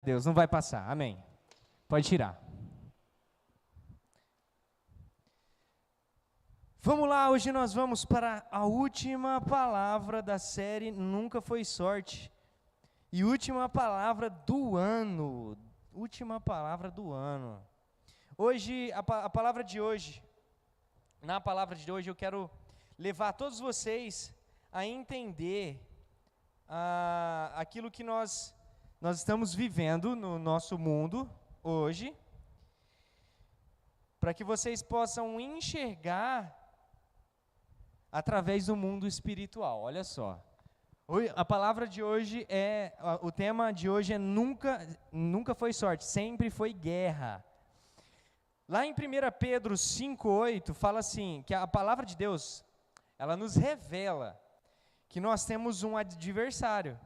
Deus, não vai passar. Amém. Pode tirar. Vamos lá, hoje nós vamos para a última palavra da série Nunca Foi Sorte. E última palavra do ano. Última palavra do ano. Hoje, a palavra de hoje, na palavra de hoje eu quero levar todos vocês a entender aquilo que nós estamos vivendo no nosso mundo hoje, para que vocês possam enxergar através do mundo espiritual. Olha só, a palavra de hoje o tema de hoje é nunca foi sorte, sempre foi guerra. Lá em 1 Pedro 5,8 fala assim, que a palavra de Deus, ela nos revela que nós temos um adversário,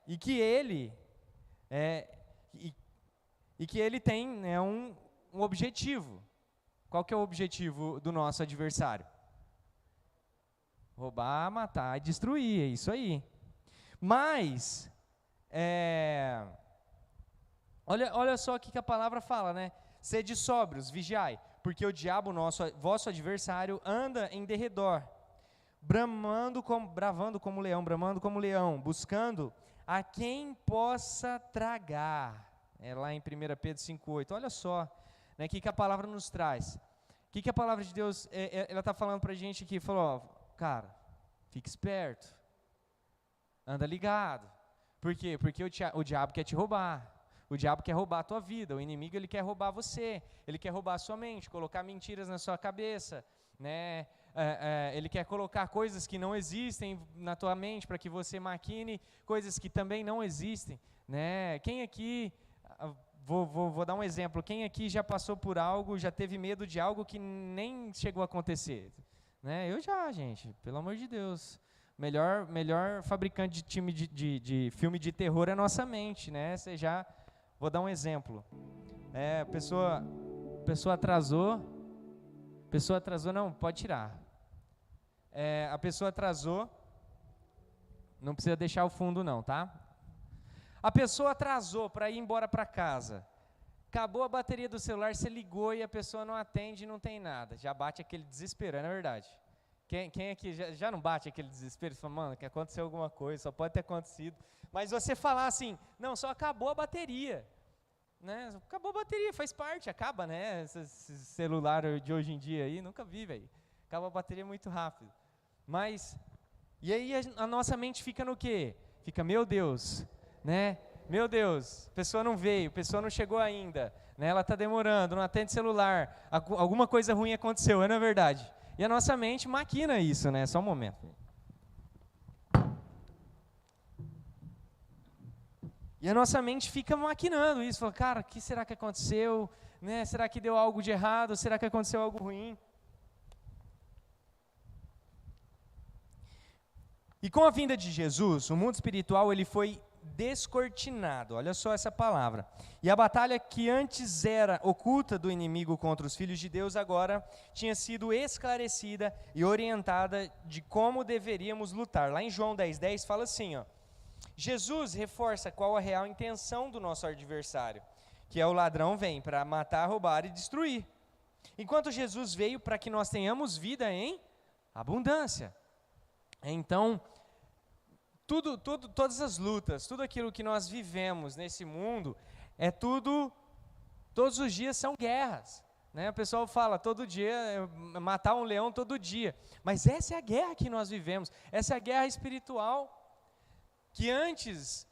e que ele tem um objetivo. Qual que é o objetivo do nosso adversário? Roubar, matar e destruir, é isso aí. Mas, olha só o que a palavra fala, né? Sede sóbrios, vigiai, porque o diabo, vosso adversário, anda em derredor, bramando como leão, buscando a quem possa tragar. É lá em 1 Pedro 5,8. Olha só, né, o que a palavra nos traz. O que a palavra de Deus, ela está falando para a gente aqui, falou, cara, fique esperto, anda ligado. Por quê? Porque o diabo quer te roubar. O diabo quer roubar a tua vida, o inimigo ele quer roubar você, ele quer roubar a sua mente, colocar mentiras na sua cabeça, né? Ele quer colocar coisas que não existem na tua mente para que você maquine coisas que também não existem, né? Quem aqui, vou dar um exemplo, quem aqui já passou por algo, já teve medo de algo que nem chegou a acontecer, né? Eu já, gente, pelo amor de Deus. Melhor fabricante de time de filme de terror é a nossa mente, né? Vou dar um exemplo. A pessoa atrasou, não, pode tirar. A pessoa atrasou, não precisa deixar o fundo não, tá? A pessoa atrasou para ir embora para casa. Acabou a bateria do celular, você ligou e a pessoa não atende e não tem nada. Já bate aquele desespero, não é verdade? Quem aqui já não bate aquele desespero? Você fala, mano, que aconteceu alguma coisa, só pode ter acontecido. Mas você falar assim, não, só acabou a bateria. Né? Acabou a bateria, faz parte, acaba, né? Esse celular de hoje em dia aí, nunca vi, velho. Acaba a bateria muito rápido. Mas, e aí a nossa mente fica no quê? Fica, meu Deus, né? Meu Deus, a pessoa não veio, a pessoa não chegou ainda, né? Ela está demorando, não atende celular, alguma coisa ruim aconteceu, não é verdade? E a nossa mente maquina isso, né? Só um momento. E a nossa mente fica maquinando isso, fala, cara, o que será que aconteceu? Né? Será que deu algo de errado? Será que aconteceu algo ruim? E com a vinda de Jesus, o mundo espiritual ele foi descortinado, olha só essa palavra. E a batalha que antes era oculta do inimigo contra os filhos de Deus, agora tinha sido esclarecida e orientada de como deveríamos lutar. Lá em João 10,10 fala assim, Jesus reforça qual a real intenção do nosso adversário, que é o ladrão vem para matar, roubar e destruir. Enquanto Jesus veio para que nós tenhamos vida em abundância. Então, todas as lutas, tudo aquilo que nós vivemos nesse mundo, todos os dias são guerras. Né? O pessoal fala, todo dia, matar um leão todo dia. Mas essa é a guerra que nós vivemos, essa é a guerra espiritual, que antes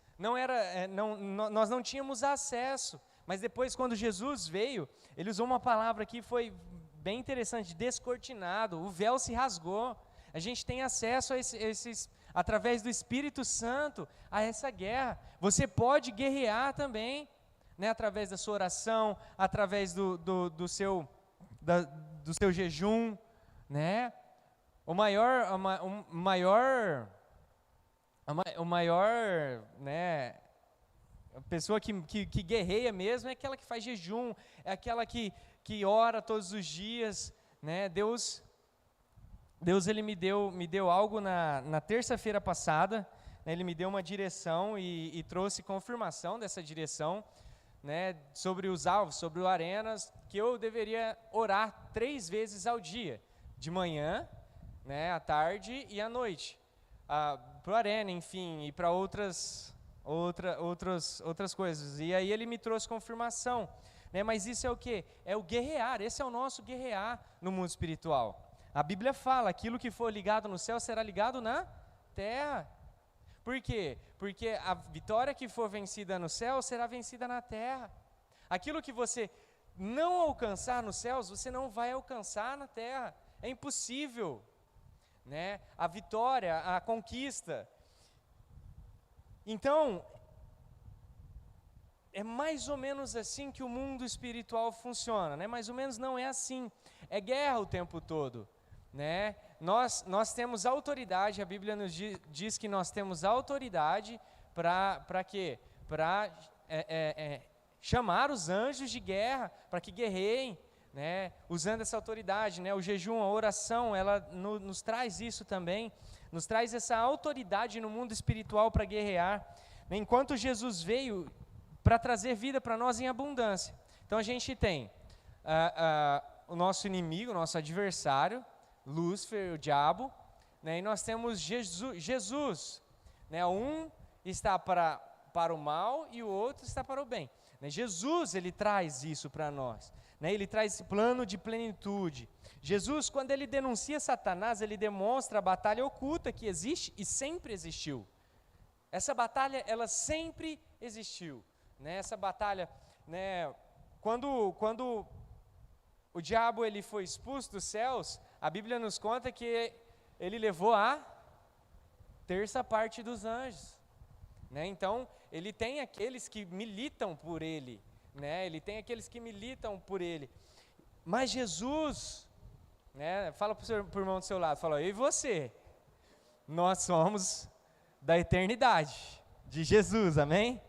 nós não tínhamos acesso, mas depois quando Jesus veio, ele usou uma palavra que foi bem interessante, descortinado, o véu se rasgou, a gente tem acesso a através do Espírito Santo, a essa guerra, você pode guerrear também, né, através da sua oração, através do seu jejum, né, o maior, né, a pessoa que guerreia mesmo é aquela que faz jejum, é aquela que ora todos os dias, né? Deus ele me deu algo na terça-feira passada, né, ele me deu uma direção e trouxe confirmação dessa direção, né, sobre os alvos, sobre o Arenas, que eu deveria orar 3 vezes ao dia, de manhã, né, à tarde e à noite, para o Arena, enfim, e para outras coisas. E aí ele me trouxe confirmação, né, mas isso é o quê? É o guerrear, esse é o nosso guerrear no mundo espiritual. A Bíblia fala, aquilo que for ligado no céu será ligado na terra. Por quê? Porque a vitória que for vencida no céu será vencida na terra. Aquilo que você não alcançar nos céus, você não vai alcançar na terra. É impossível, né? A vitória, a conquista. Então, é mais ou menos assim que o mundo espiritual funciona, né? Mais ou menos não é assim. É guerra o tempo todo, né? Nós temos autoridade, a Bíblia nos diz que nós temos autoridade para quê? Para chamar os anjos de guerra, para que guerreiem, né? Usando essa autoridade, né? O jejum, a oração, ela nos traz isso também, nos traz essa autoridade no mundo espiritual para guerrear, né? Enquanto Jesus veio para trazer vida para nós em abundância. Então a gente tem o nosso inimigo, o nosso adversário, Lúcifer, o diabo, né, e nós temos Jesus, né, um está para o mal e o outro está para o bem, né. Jesus, ele traz isso para nós, né, ele traz esse plano de plenitude. Jesus, quando ele denuncia Satanás, ele demonstra a batalha oculta que existe e sempre existiu. Essa batalha, ela sempre existiu, né, essa batalha, né, quando o diabo ele foi expulso dos céus, a Bíblia nos conta que ele levou a terça parte dos anjos, né? Então, ele tem aqueles que militam por ele, né? Ele tem aqueles que militam por ele. Mas Jesus, né? Fala para o irmão do seu lado, fala, eu e você, nós somos da eternidade, de Jesus, amém?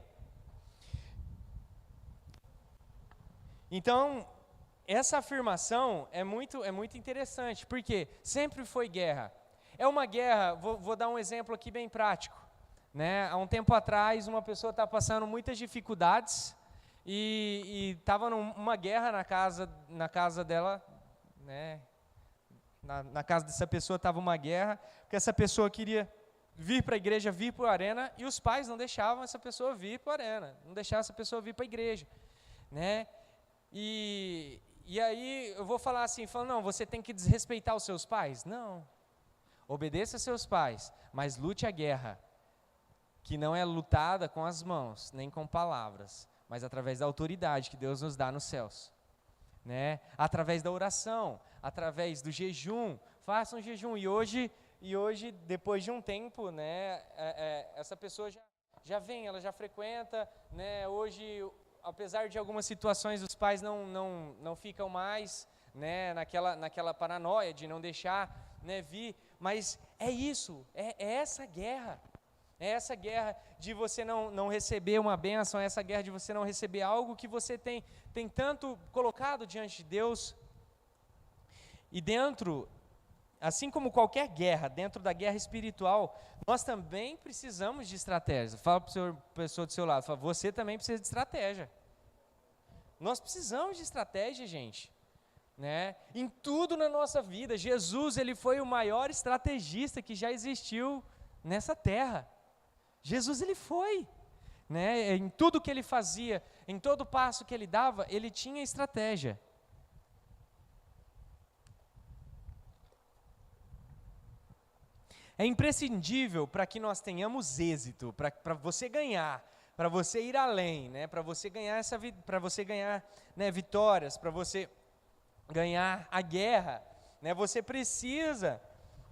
Então, essa afirmação é muito interessante, porque sempre foi guerra. É uma guerra, vou dar um exemplo aqui bem prático, né? Há um tempo atrás, uma pessoa estava passando muitas dificuldades e estava numa guerra na casa dela, né? Na casa dessa pessoa estava uma guerra, porque essa pessoa queria vir para a igreja, vir para a arena, e os pais não deixavam essa pessoa vir para a arena, não deixavam essa pessoa vir para a igreja, né? E aí eu vou falar assim, não, você tem que desrespeitar os seus pais? Não, obedeça a seus pais, mas lute a guerra, que não é lutada com as mãos, nem com palavras, mas através da autoridade que Deus nos dá nos céus, né? Através da oração, através do jejum, faça um jejum, e hoje, depois de um tempo, né, essa pessoa já vem, ela já frequenta, né, hoje, apesar de algumas situações, os pais não ficam mais, né, naquela paranoia de não deixar, né, vir, mas é isso, é essa guerra, de você não receber uma bênção, é essa guerra de você não receber algo que você tem tanto colocado diante de Deus. E dentro, assim como qualquer guerra, dentro da guerra espiritual, nós também precisamos de estratégia. Fala para a pessoa do seu lado, fala, você também precisa de estratégia. Nós precisamos de estratégia, gente, né? Em tudo na nossa vida. Jesus, ele foi o maior estrategista que já existiu nessa terra. Jesus, ele foi, né? Em tudo que ele fazia, em todo passo que ele dava, ele tinha estratégia. É imprescindível para que nós tenhamos êxito, para você ganhar, para você ir além, né? Para você ganhar né, vitórias, para você ganhar a guerra, né? Você precisa,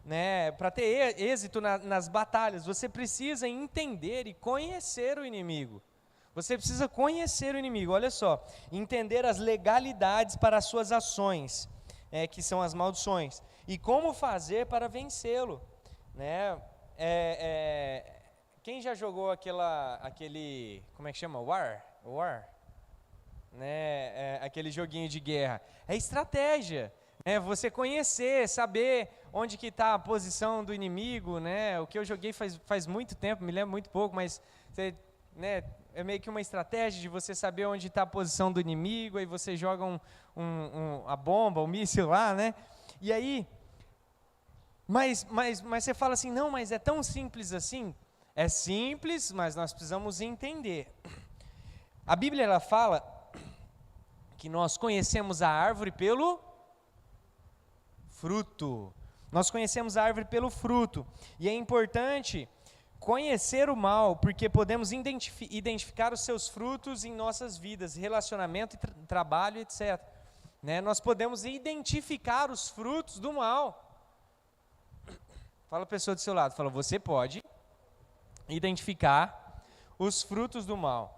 né, para ter êxito nas batalhas, você precisa entender e conhecer o inimigo. Você precisa conhecer o inimigo, olha só, entender as legalidades para as suas ações, que são as maldições, e como fazer para vencê-lo, né? Quem já jogou aquele, como é que chama? War? Né? Aquele joguinho de guerra. É estratégia. Você conhecer, saber onde que está a posição do inimigo, né? O que eu joguei faz muito tempo, me lembro muito pouco, mas você, né, é meio que uma estratégia de você saber onde está a posição do inimigo, aí você joga a bomba, o míssil lá, né? E aí, mas você fala assim, não, mas é tão simples assim? É simples, mas nós precisamos entender. A Bíblia, ela fala que nós conhecemos a árvore pelo fruto. Nós conhecemos a árvore pelo fruto. E é importante conhecer o mal, porque podemos identificar os seus frutos em nossas vidas, relacionamento, trabalho, etc. Né? Nós podemos identificar os frutos do mal. Fala a pessoa do seu lado, fala, você pode identificar os frutos do mal.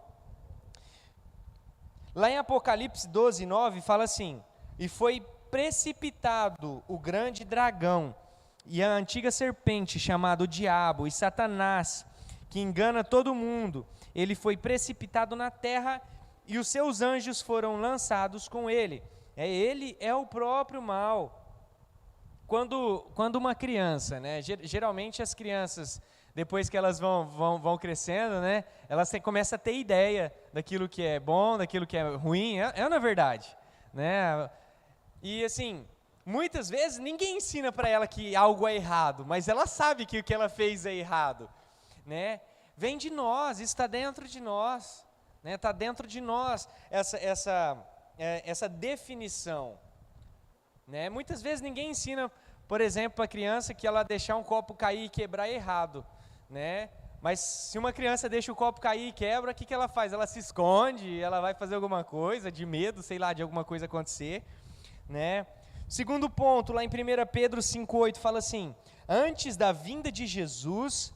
Lá em Apocalipse 12, 9, fala assim, e foi precipitado o grande dragão e a antiga serpente, chamado Diabo e Satanás, que engana todo mundo. Ele foi precipitado na terra e os seus anjos foram lançados com ele. Ele é o próprio mal. Quando uma criança, né, geralmente as crianças, depois que elas vão crescendo, né, elas começam a ter ideia daquilo que é bom, daquilo que é ruim, na verdade, né? E assim, muitas vezes ninguém ensina para ela que algo é errado, mas ela sabe que o que ela fez é errado, né? Vem de nós, isso está dentro de nós, né? Está dentro de nós essa definição, né? Muitas vezes ninguém ensina, por exemplo, para a criança que ela deixar um copo cair e quebrar é errado, né? Mas se uma criança deixa o copo cair e quebra, o que ela faz? Ela se esconde, ela vai fazer alguma coisa, de medo, sei lá, de alguma coisa acontecer, né? Segundo ponto, lá em 1 Pedro 5,8 fala assim, antes da vinda de Jesus,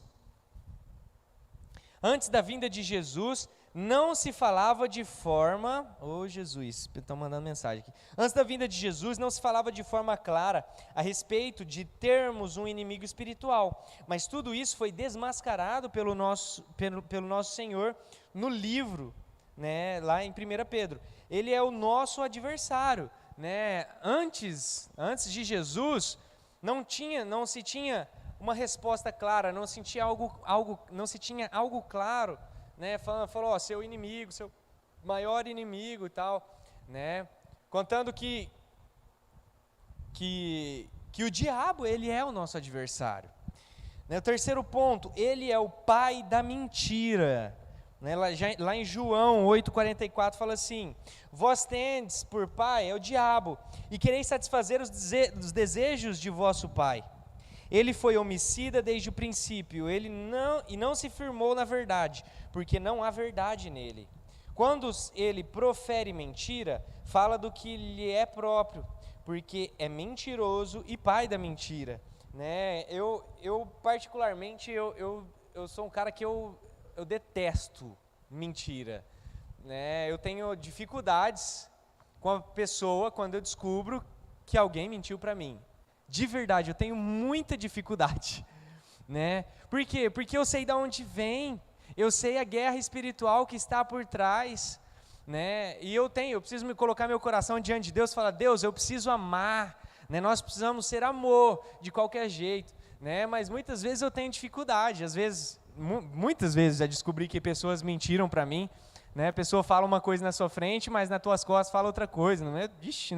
não se falava de forma, Jesus, estão mandando mensagem aqui. Antes da vinda de Jesus, não se falava de forma clara a respeito de termos um inimigo espiritual. Mas tudo isso foi desmascarado pelo nosso Senhor no livro, né, lá em 1 Pedro. Ele é o nosso adversário, né? Antes de Jesus, não se tinha uma resposta clara, não se tinha algo claro, né, falou, seu inimigo, seu maior inimigo e tal, né, contando que o diabo, ele é o nosso adversário, né. O terceiro ponto, ele é o pai da mentira, né, lá em João 8,44 fala assim, vós tendes por pai, é o diabo, e quereis satisfazer os desejos de vosso pai. Ele foi homicida desde o princípio, e não se firmou na verdade, porque não há verdade nele. Quando ele profere mentira, fala do que lhe é próprio, porque é mentiroso e pai da mentira, né? Eu particularmente, eu sou um cara que eu detesto mentira, né? Eu tenho dificuldades com a pessoa quando eu descubro que alguém mentiu para mim. De verdade, eu tenho muita dificuldade, né? Por quê? Porque eu sei de onde vem, eu sei a guerra espiritual que está por trás, né? E eu preciso me colocar meu coração diante de Deus e falar, Deus, eu preciso amar, né? Nós precisamos ser amor de qualquer jeito, né? Mas muitas vezes eu tenho dificuldade, muitas vezes já descobri que pessoas mentiram para mim, né? A pessoa fala uma coisa na sua frente, mas nas tuas costas fala outra coisa, não é? Ixi,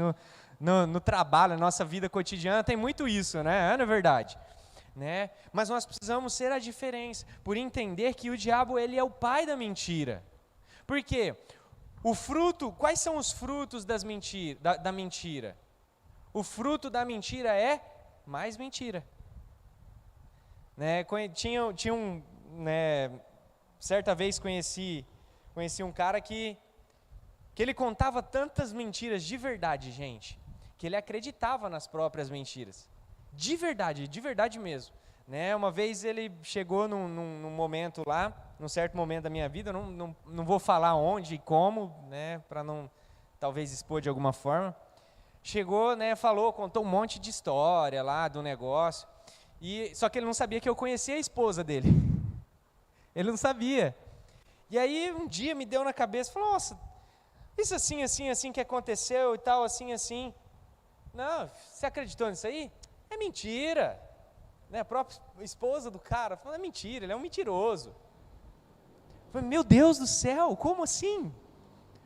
no trabalho, na nossa vida cotidiana, tem muito isso, né? Não é verdade? Né? Mas nós precisamos ser a diferença, por entender que o diabo, ele é o pai da mentira. Por quê? Quais são os frutos da mentira? O fruto da mentira é mais mentira. Né? Certa vez conheci um cara que ele contava tantas mentiras de verdade, gente, que ele acreditava nas próprias mentiras, de verdade mesmo, né? Uma vez ele chegou num momento lá, num certo momento da minha vida, não vou falar onde e como, né, para não, talvez expor de alguma forma, chegou, né, contou um monte de história lá do negócio, só que ele não sabia que eu conhecia a esposa dele, ele não sabia, e aí um dia me deu na cabeça, falou, nossa, isso assim que aconteceu e tal, assim, Não, você acreditou nisso aí? É mentira. Né? A própria esposa do cara falou, é mentira, ele é um mentiroso. Eu falei, meu Deus do céu, como assim?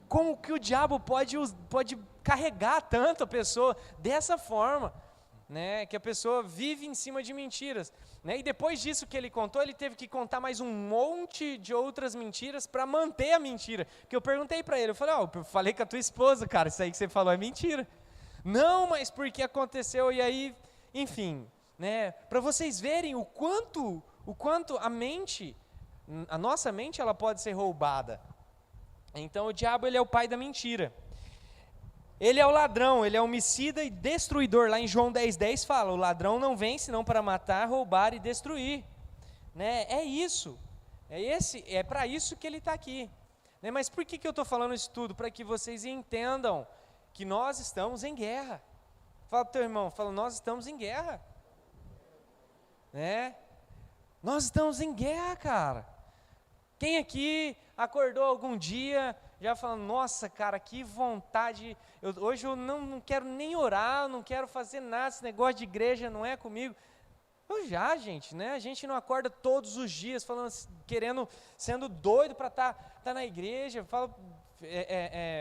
Como que o diabo pode carregar tanto a pessoa dessa forma? Né? Que a pessoa vive em cima de mentiras. Né? E depois disso que ele contou, ele teve que contar mais um monte de outras mentiras para manter a mentira. Porque eu perguntei para ele, eu falei, eu falei com a tua esposa, cara, isso aí que você falou é mentira. Não, mas porque aconteceu, e aí, enfim, né? Para vocês verem o quanto a nossa mente, ela pode ser roubada. Então o diabo, ele é o pai da mentira. Ele é o ladrão, ele é homicida e destruidor. Lá em João 10:10 fala, o ladrão não vem senão para matar, roubar e destruir. Né? É isso, é para isso que ele está aqui. Né? Mas por que eu estou falando isso tudo? Para que vocês entendam que nós estamos em guerra. Fala para o teu irmão, nós estamos em guerra. Né? Nós estamos em guerra, cara. Quem aqui acordou algum dia já falando, nossa, cara, que vontade, hoje eu não quero nem orar, não quero fazer nada, esse negócio de igreja não é comigo. Gente, né? A gente não acorda todos os dias falando, sendo doido para tá na igreja.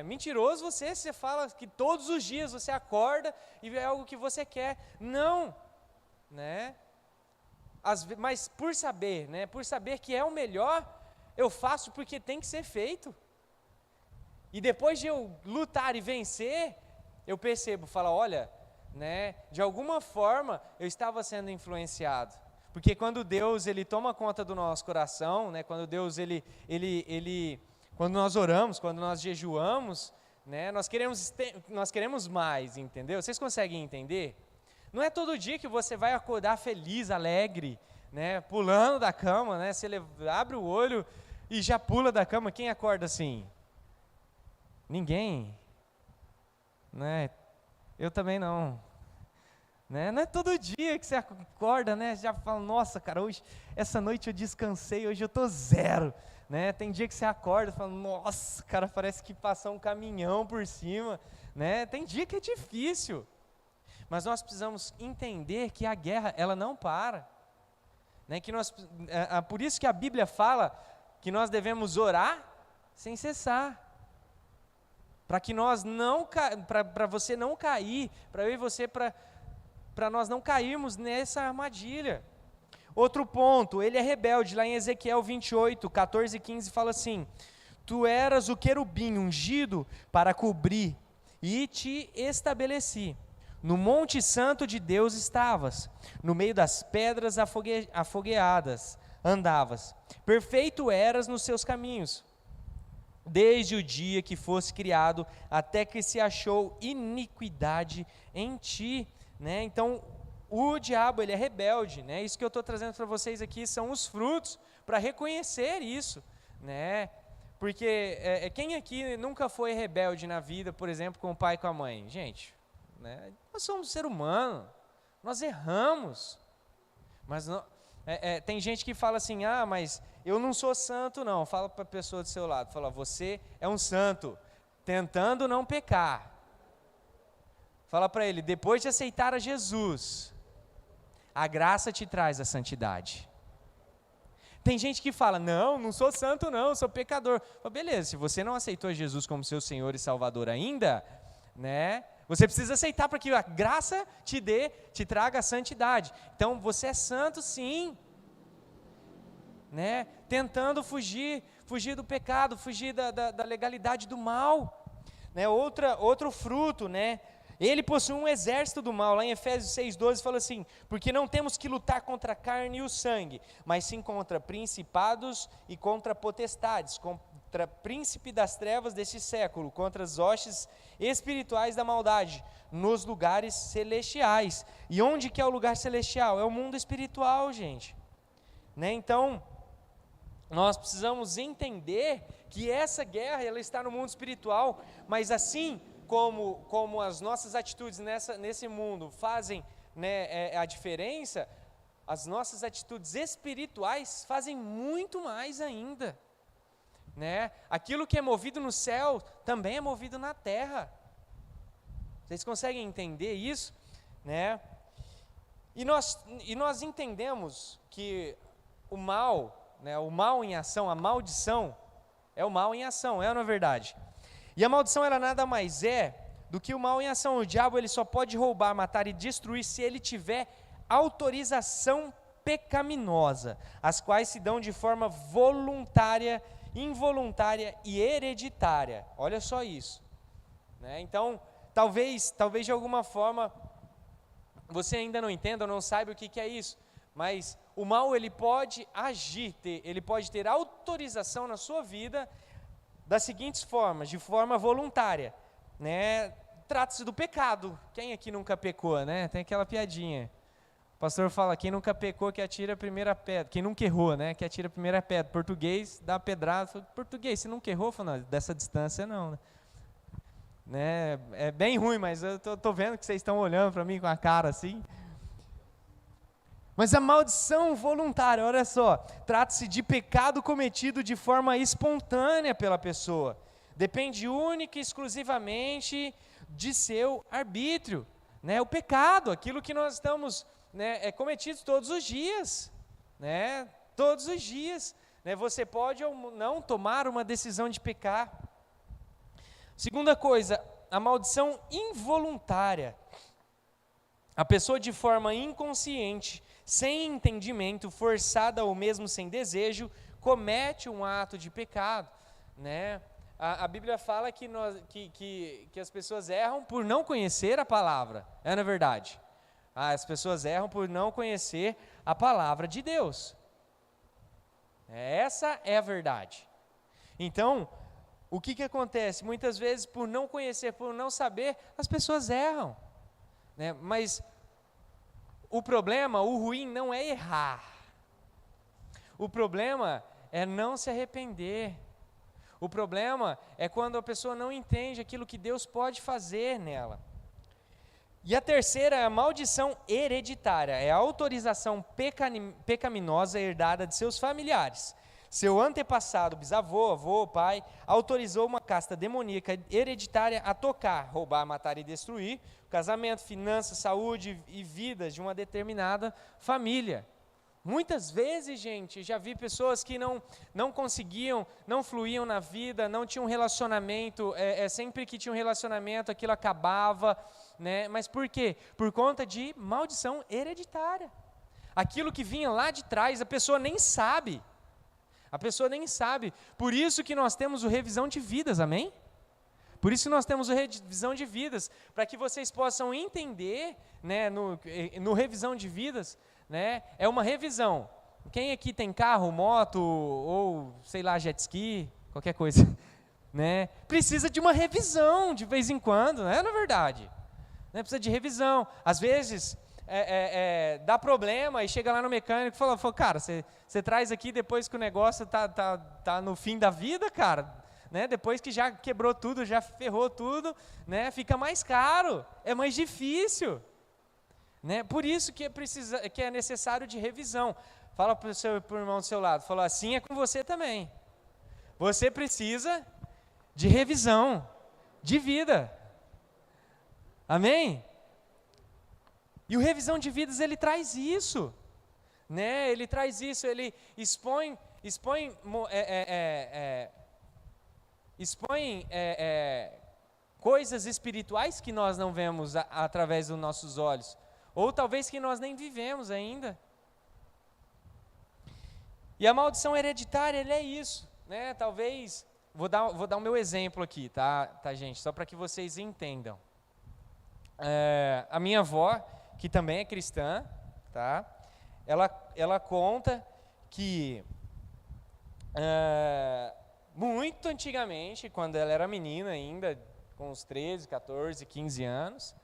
Mentiroso você fala que todos os dias você acorda e é algo que você quer. Não, né? Mas por saber, né? Por saber que é o melhor, eu faço porque tem que ser feito. E depois de eu lutar e vencer, eu percebo, olha, né, de alguma forma eu estava sendo influenciado. Porque quando Deus, ele toma conta do nosso coração, né, quando Deus, quando nós oramos, quando nós jejuamos, né, nós queremos mais, entendeu? Vocês conseguem entender? Não é todo dia que você vai acordar feliz, alegre, né, pulando da cama, né, você abre o olho e já pula da cama. Quem acorda assim? Ninguém, né? Eu também não, né? Não é todo dia que você acorda, né? Já fala, nossa, cara, essa noite eu descansei, hoje eu tô zero, né? Tem dia que você acorda e fala, nossa, cara, parece que passou um caminhão por cima, né? Tem dia que é difícil, mas nós precisamos entender que a guerra, ela não para, né? Por isso que a Bíblia fala que nós devemos orar sem cessar. Para que nós para você não cair, para eu e você, para nós não cairmos nessa armadilha. Outro ponto, ele é rebelde, lá em Ezequiel 28, 14 e 15 fala assim, tu eras o querubim ungido para cobrir, e te estabeleci. No monte santo de Deus estavas, no meio das pedras afogueadas andavas, perfeito eras nos seus caminhos, desde o dia que fosse criado, até que se achou iniquidade em ti, né? Então, o diabo, ele é rebelde, né? Isso que eu estou trazendo para vocês aqui são os frutos, para reconhecer isso, né? Porque quem aqui nunca foi rebelde na vida, por exemplo, com o pai e com a mãe? Gente, né? Nós somos ser humano, nós erramos, mas não... tem gente que fala assim, mas eu não sou santo não. Fala para a pessoa do seu lado, fala, você é um santo, tentando não pecar. Fala para ele, depois de aceitar a Jesus, a graça te traz a santidade. Tem gente que fala, não sou santo não, sou pecador. Beleza, se você não aceitou Jesus como seu Senhor e Salvador ainda, né? Você precisa aceitar para que a graça te traga a santidade. Então, você é santo sim, né? Tentando fugir do pecado, fugir da legalidade do mal, né? Outro fruto, né? Ele possui um exército do mal, lá em Efésios 6,12 fala assim, porque não temos que lutar contra a carne e o sangue, mas sim contra principados e contra potestades, contra príncipe das trevas deste século, contra as hostes espirituais da maldade, nos lugares celestiais. E onde que é o lugar celestial? É o mundo espiritual, gente, né? Então, nós precisamos entender que essa guerra, ela está no mundo espiritual, mas assim como as nossas atitudes nesse mundo fazem, né, a diferença, as nossas atitudes espirituais fazem muito mais ainda, né? Aquilo que é movido no céu também é movido na terra. Vocês conseguem entender isso? Né? E nós entendemos que o mal, né, o mal em ação, a maldição, é o mal em ação, é ou não é verdade? E a maldição, ela nada mais é do que o mal em ação. O diabo, ele só pode roubar, matar e destruir se ele tiver autorização pecaminosa, as quais se dão de forma voluntária, involuntária e hereditária. Olha só isso. Né? Então, talvez de alguma forma, você ainda não entenda ou não saiba o que é isso, mas o mal, ele pode agir, ele pode ter autorização na sua vida das seguintes formas, de forma voluntária, né? Trata-se do pecado. Quem aqui nunca pecou, né? Tem aquela piadinha. O pastor fala, quem nunca pecou que atira a primeira pedra. Quem nunca errou, né? Que atira a primeira pedra. Português, dá uma pedrada. Português, se nunca errou, fala, não, dessa distância não, né? É bem ruim, mas eu tô vendo que vocês estão olhando para mim com a cara assim. Mas a maldição voluntária, olha só, trata-se de pecado cometido de forma espontânea pela pessoa. Depende única e exclusivamente de seu arbítrio. Né? O pecado, aquilo que nós estamos, né, cometidos todos os dias. Né? Todos os dias. Né? Você pode ou não tomar uma decisão de pecar. Segunda coisa, a maldição involuntária. A pessoa de forma inconsciente, sem entendimento, forçada ou mesmo sem desejo, comete um ato de pecado. Né? A Bíblia fala que as pessoas erram por não conhecer a palavra. É na verdade? As pessoas erram por não conhecer a palavra de Deus. Essa é a verdade. Então, o que acontece? Muitas vezes, por não conhecer, por não saber, as pessoas erram. Né? Mas o problema, o ruim, não é errar. O problema é não se arrepender. O problema é quando a pessoa não entende aquilo que Deus pode fazer nela. E a terceira é a maldição hereditária, é a autorização pecaminosa herdada de seus familiares. Seu antepassado, bisavô, avô, pai, autorizou uma casta demoníaca hereditária a tocar, roubar, matar e destruir o casamento, finanças, saúde e vidas de uma determinada família. Muitas vezes, gente, já vi pessoas que não conseguiam, não fluíam na vida, não tinham relacionamento, sempre que tinha um relacionamento aquilo acabava, né? Mas por quê? Por conta de maldição hereditária. Aquilo que vinha lá de trás, a pessoa nem sabe. A pessoa nem sabe. Por isso que nós temos o revisão de vidas, amém? Por isso que nós temos o revisão de vidas, para que vocês possam entender, né, no revisão de vidas, né, é uma revisão. Quem aqui tem carro, moto, ou sei lá, jet ski, qualquer coisa, né, precisa de uma revisão de vez em quando, não é na verdade? Né, precisa de revisão. Às vezes dá problema e chega lá no mecânico e fala cara, você traz aqui depois que o negócio tá no fim da vida, cara, né? Depois que já quebrou tudo, já ferrou tudo, né? Fica mais caro, é mais difícil, né? Por isso que é necessário de revisão. Fala para o irmão do seu lado, fala assim é com você também. Você precisa de revisão de vida, amém? E o revisão de vidas, ele traz isso, né? Ele traz isso, ele expõe coisas espirituais que nós não vemos através dos nossos olhos, ou talvez que nós nem vivemos ainda. E a maldição hereditária, ele é isso, né? Talvez, vou dar o meu exemplo aqui, tá gente? Só para que vocês entendam. A minha avó, que também é cristã, tá? Ela conta que muito antigamente, quando ela era menina ainda, com uns 13, 14, 15 anos,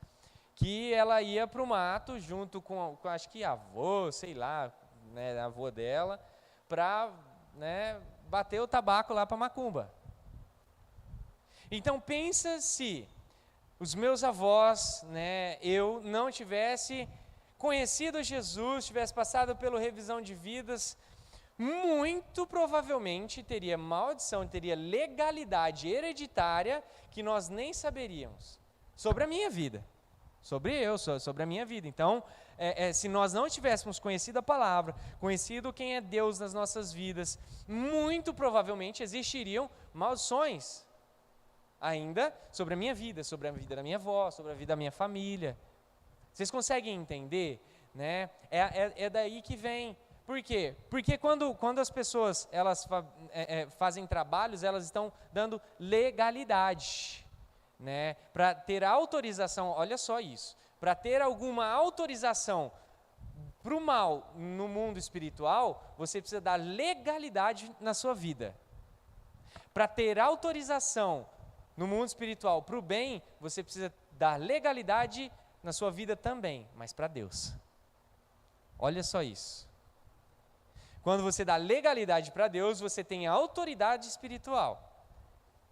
que ela ia para o mato junto com acho que avô, sei lá, né, a avó dela, para, né, bater o tabaco lá para macumba. Então pensa se os meus avós, né, eu não tivesse conhecido Jesus, tivesse passado pela revisão de vidas, muito provavelmente teria maldição, teria legalidade hereditária que nós nem saberíamos. sobre a minha vida. Sobre a minha vida. Então, se nós não tivéssemos conhecido a palavra, conhecido quem é Deus nas nossas vidas, muito provavelmente existiriam maldições ainda sobre a minha vida, sobre a vida da minha avó, sobre a vida da minha família. Vocês conseguem entender? Né? É daí que vem. Por quê? Porque quando as pessoas elas fazem trabalhos, elas estão dando legalidade, né? Para ter autorização, olha só isso, para ter alguma autorização para o mal no mundo espiritual, você precisa dar legalidade na sua vida. Para ter autorização no mundo espiritual para o bem, você precisa dar legalidade na sua vida também, mas para Deus. Olha só isso. Quando você dá legalidade para Deus, você tem autoridade espiritual.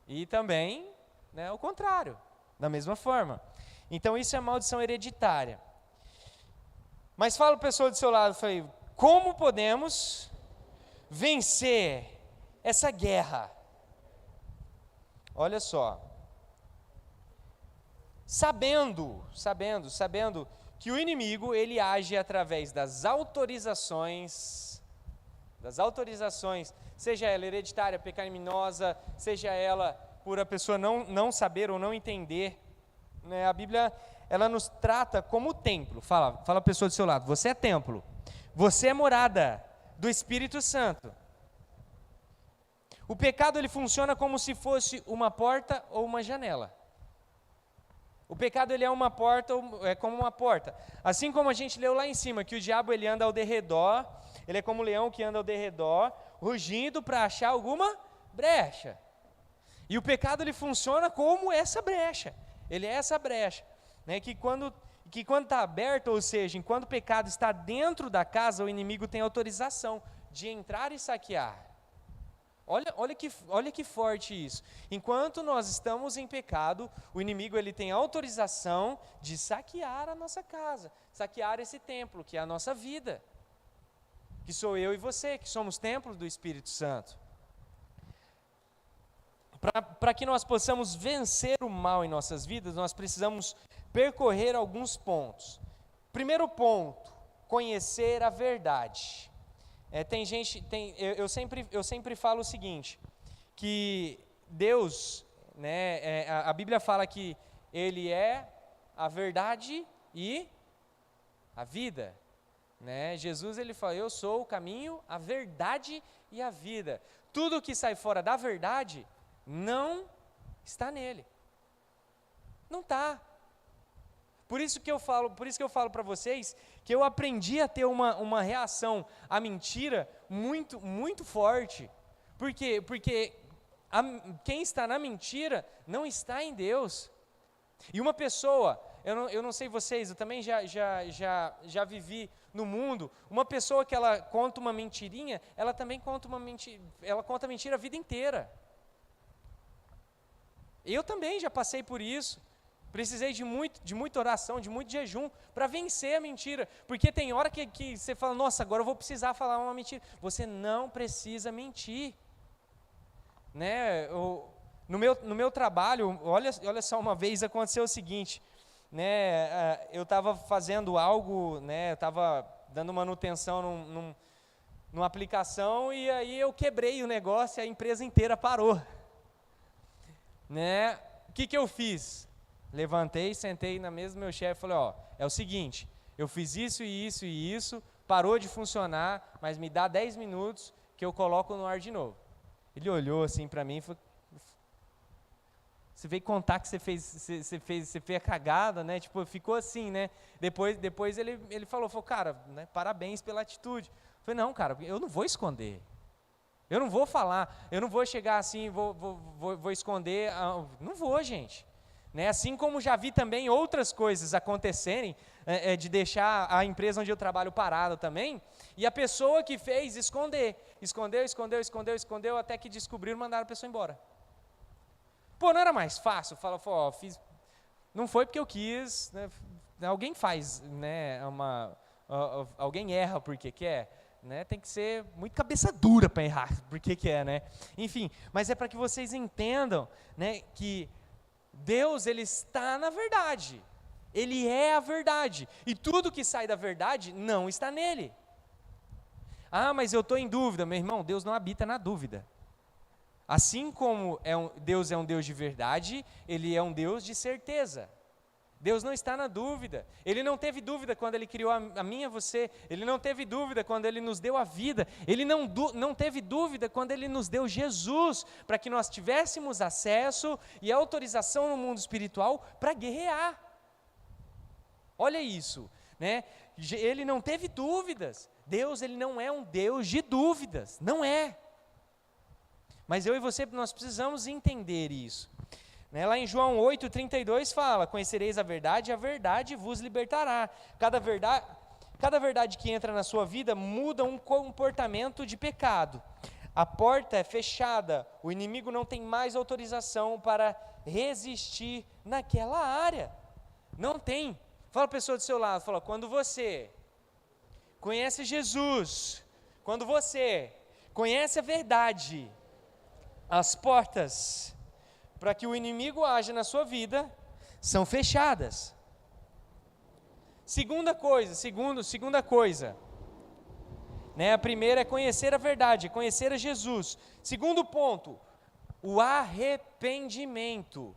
E também, né, o contrário, da mesma forma. Então isso é maldição hereditária. Mas fala para a pessoa do seu lado, falei, como podemos vencer essa guerra? Olha só. Sabendo que o inimigo, ele age através das autorizações, seja ela hereditária, pecaminosa, seja ela por a pessoa não saber ou não entender, né? A Bíblia, ela nos trata como templo. Fala a pessoa do seu lado, você é templo, você é morada do Espírito Santo. O pecado, ele funciona como se fosse uma porta ou uma janela. O pecado, ele é uma porta, é como uma porta. Assim como a gente leu lá em cima, que o diabo, ele anda ao derredor, ele é como um leão que anda ao derredor, rugindo para achar alguma brecha. E o pecado, ele funciona como essa brecha. Ele é essa brecha, né? Que quando está aberto, ou seja, enquanto o pecado está dentro da casa, o inimigo tem autorização de entrar e saquear. Olha que forte isso. Enquanto nós estamos em pecado, o inimigo, ele tem autorização de saquear a nossa casa, saquear esse templo, que é a nossa vida, que sou eu e você, que somos templos do Espírito Santo. Para que nós possamos vencer o mal em nossas vidas, nós precisamos percorrer alguns pontos. Primeiro ponto, conhecer a verdade. Eu sempre falo o seguinte, que Deus, né, a Bíblia fala que Ele é a verdade e a vida, né? Jesus, ele fala, eu sou o caminho, a verdade e a vida. Tudo que sai fora da verdade não está nele, não está. Por isso que eu falo para vocês que eu aprendi a ter uma reação à mentira muito, muito forte. Por quê? Porque quem está na mentira não está em Deus. E uma pessoa, eu não sei vocês, eu também já vivi no mundo, uma pessoa que ela conta uma mentirinha, ela também conta ela conta mentira a vida inteira. Eu também já passei por isso. Precisei de muita oração, de muito jejum, para vencer a mentira. Porque tem hora que você fala, nossa, agora eu vou precisar falar uma mentira. Você não precisa mentir. Né? No meu trabalho, olha só, uma vez aconteceu o seguinte, né? Eu estava fazendo algo, né? Eu estava dando manutenção numa aplicação, e aí eu quebrei o negócio e a empresa inteira parou. Né? O que eu fiz? Levantei, sentei na mesa do meu chefe e falei, é o seguinte, eu fiz isso e isso e isso, parou de funcionar, mas me dá 10 minutos que eu coloco no ar de novo. Ele olhou assim para mim e falou, você veio contar que você fez a cagada, né? Tipo, ficou assim, né? Depois ele falou, cara, né, parabéns pela atitude. Eu falei, não, cara, eu não vou esconder. Eu não vou falar, eu não vou chegar assim, vou esconder, não vou, gente. Né? Assim como já vi também outras coisas acontecerem, de deixar a empresa onde eu trabalho parada também, e a pessoa que fez escondeu, até que descobriram e mandaram a pessoa embora. Pô, não era mais fácil? Fiz, não foi porque eu quis, né? Alguém faz, né? Alguém erra porque quer, né? Tem que ser muito cabeça dura para errar porque quer, né? Enfim, mas é para que vocês entendam, né, que Deus, ele está na verdade. Ele é a verdade. E tudo que sai da verdade não está nele. Ah, mas eu estou em dúvida. Meu irmão, Deus não habita na dúvida. Assim como Deus é um Deus de verdade, Ele é um Deus de certeza. Deus não está na dúvida. Ele não teve dúvida quando Ele criou a mim e a você. Ele não teve dúvida quando Ele nos deu a vida. Ele não teve dúvida quando Ele nos deu Jesus, para que nós tivéssemos acesso e autorização no mundo espiritual para guerrear. Olha isso, né? Ele não teve dúvidas. Deus, Ele não é um Deus de dúvidas. Não é. Mas eu e você, nós precisamos entender isso. Né? Lá em João 8,32 fala: conhecereis a verdade vos libertará. Cada verdade que entra na sua vida muda um comportamento de pecado. A porta é fechada, o inimigo não tem mais autorização para resistir naquela área. Não tem. Fala a pessoa do seu lado, fala: quando você conhece Jesus, quando você conhece a verdade, as portas para que o inimigo haja na sua vida são fechadas. Segunda coisa, né? A primeira é conhecer a verdade, conhecer a Jesus. Segundo ponto, o arrependimento.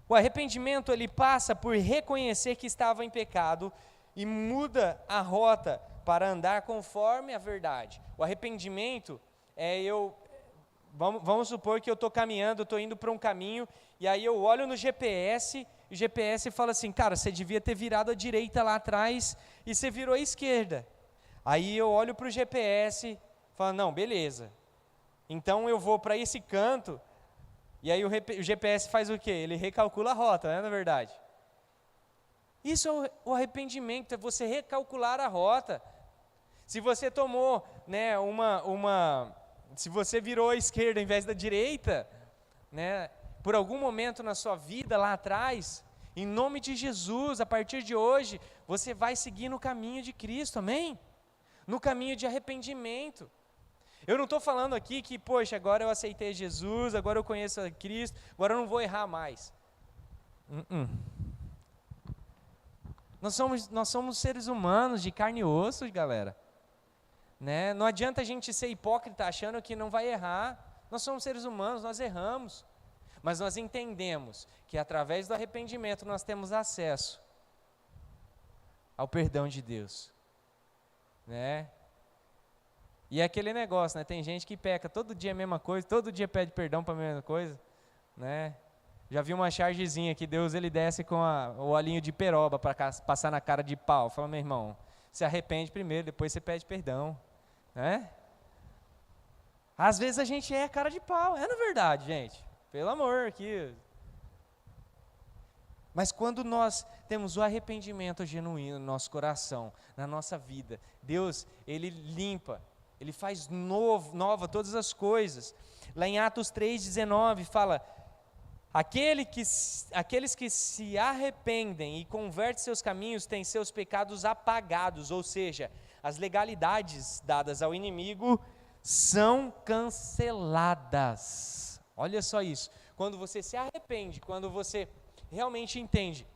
O arrependimento, ele passa por reconhecer que estava em pecado e muda a rota para andar conforme a verdade. O arrependimento é vamos supor que eu estou caminhando, estou indo para um caminho, e aí eu olho no GPS, e o GPS fala assim: cara, você devia ter virado à direita lá atrás, e você virou à esquerda. Aí eu olho para o GPS, e falo: não, beleza, então eu vou para esse canto, e aí o GPS faz o quê? Ele recalcula a rota, não é verdade? Isso é o arrependimento, é você recalcular a rota. Se você tomou, né, se você virou à esquerda em vez da direita, né, por algum momento na sua vida lá atrás, em nome de Jesus, a partir de hoje, você vai seguir no caminho de Cristo, amém? No caminho de arrependimento. Eu não estou falando aqui que, poxa, agora eu aceitei Jesus, agora eu conheço a Cristo, agora eu não vou errar mais. Nós somos seres humanos de carne e osso, galera. Né? Não adianta a gente ser hipócrita achando que não vai errar. Nós somos seres humanos, nós erramos. Mas nós entendemos que através do arrependimento nós temos acesso ao perdão de Deus. Né? E é aquele negócio, né? Tem gente que peca todo dia a mesma coisa, todo dia pede perdão para a mesma coisa. Né? Já vi uma chargezinha que Deus ele desce com o olhinho de peroba para passar na cara de pau. Fala: meu irmão, se arrepende primeiro, depois você pede perdão. Né? Às vezes a gente é cara de pau, é na verdade, gente. Pelo amor, aqui. Mas quando nós temos o arrependimento genuíno no nosso coração, na nossa vida, Deus, Ele limpa, Ele faz nova todas as coisas. Lá em Atos 3,19 fala: aqueles que se arrependem e convertem seus caminhos têm seus pecados apagados, ou seja, as legalidades dadas ao inimigo são canceladas. Olha só isso. Quando você se arrepende, quando você realmente entende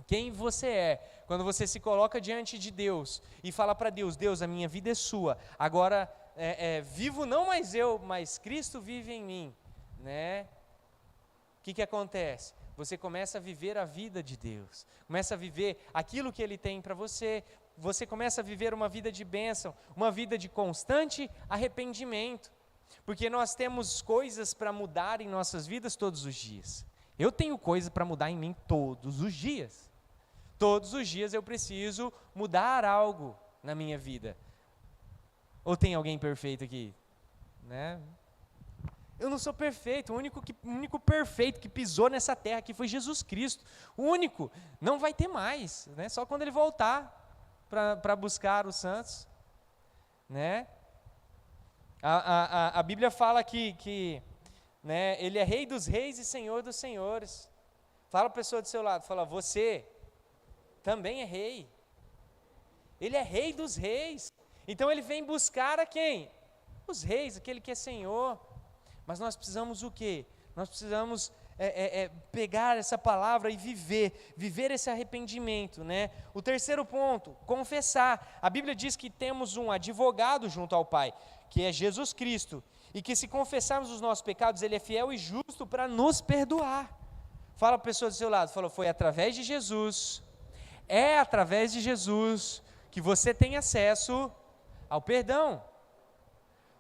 quem você é, quando você se coloca diante de Deus e fala para Deus: Deus, a minha vida é sua, agora vivo não mais eu, mas Cristo vive em mim, né? O que acontece? Você começa a viver a vida de Deus, começa a viver aquilo que Ele tem para você, você começa a viver uma vida de bênção, uma vida de constante arrependimento, porque nós temos coisas para mudar em nossas vidas todos os dias. Eu tenho coisas para mudar em mim todos os dias. Todos os dias eu preciso mudar algo na minha vida. Ou tem alguém perfeito aqui? Né? Eu não sou perfeito, o único perfeito que pisou nessa terra aqui foi Jesus Cristo. O único, não vai ter mais, né? Só quando Ele voltar para buscar os santos. Né? A Bíblia fala que né, Ele é Rei dos reis e Senhor dos senhores. Fala a pessoa do seu lado, fala: você também é rei. Ele é Rei dos reis. Então Ele vem buscar a quem? Os reis, aquele que é Senhor. Mas nós precisamos o quê? Nós precisamos pegar essa palavra e viver esse arrependimento, né? O terceiro ponto, confessar. A Bíblia diz que temos um advogado junto ao Pai, que é Jesus Cristo, e que se confessarmos os nossos pecados, Ele é fiel e justo para nos perdoar. Fala para a pessoa do seu lado, foi através de Jesus, é através de Jesus que você tem acesso ao perdão.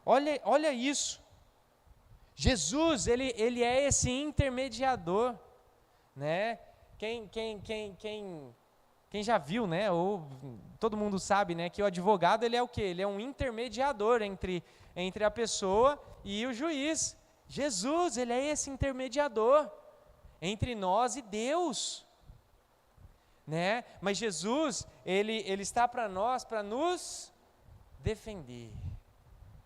Olha isso. Jesus, ele é esse intermediador, né? Quem já viu, né? Ou todo mundo sabe, né? Que o advogado, ele é o quê? Ele é um intermediador entre a pessoa e o juiz. Jesus, ele é esse intermediador entre nós e Deus, né? Mas Jesus, ele está para nós, para nos defender.